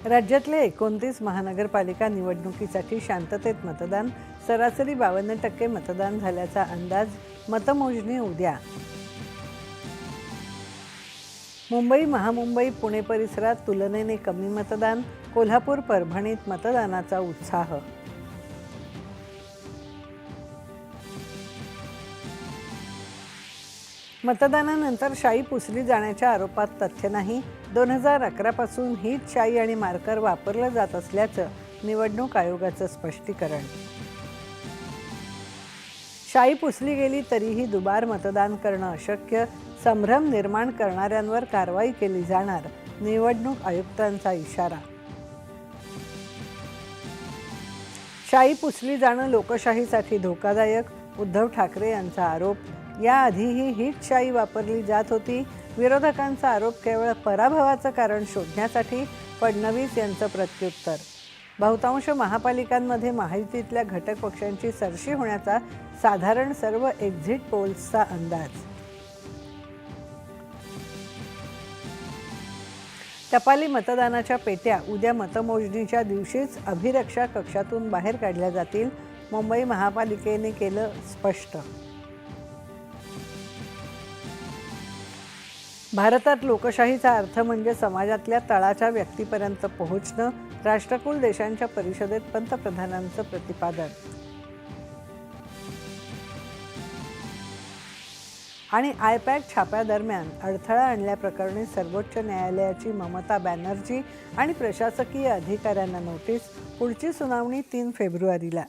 राज्यातले 29 महानगरपालिका निवडणुकीसाठी शांततेत मतदान, सरासरी 52% मतदान झाल्याचा अंदाज. मतमोजणी उद्या. मुंबई, महामुंबई, पुणे परिसरात तुलनेने कमी मतदान. कोल्हापूर, परभणीत मतदानाचा उत्साह. मतदानानंतर शाई पुसली जाण्याच्या आरोपात तथ्य नाही. 2011 पासून हीच शाई आणि मार्कर वापरलं जात असल्याचं निवडणूक आयोगाचं स्पष्टीकरण. शाई पुसली गेली तरीही दुबार मतदान करणं अशक्य. संभ्रम निर्माण करणाऱ्यांवर कारवाई केली जाणार. निवडणूक आयुक्तांचा इशारा. शाई पुसली जाणं लोकशाहीसाठी धोकादायक. उद्धव ठाकरे यांचा आरोप. याआधीही हीच शाई वापरली जात होती. विरोधकांचा आरोप केवळ पराभवाचं कारण शोधण्यासाठी. फडणवीस यांचं प्रत्युत्तर. बहुतांश महापालिकांमध्ये महायुतीतल्या घटक पक्षांची सरशी होण्याचा साधारण सर्व एक्झिट पोल्सचा अंदाज. टपाली मतदानाच्या पेट्या उद्या मतमोजणीच्या दिवशीच अभिरक्षा कक्षातून बाहेर काढल्या जातील. मुंबई महापालिकेने केलं स्पष्ट. भारतात लोकशाहीचा अर्थ म्हणजे समाजातल्या तळाच्या व्यक्तीपर्यंत पोहोचणं. राष्ट्रकुल देशांच्या परिषदेत पंतप्रधानांचं प्रतिपादन. आणि आयपॅक छाप्यादरम्यान अडथळा आणल्याप्रकरणी सर्वोच्च न्यायालयाची ममता बॅनर्जी आणि प्रशासकीय अधिकाऱ्यांना नोटीस. पुढची सुनावणी 3 फेब्रुवारीला.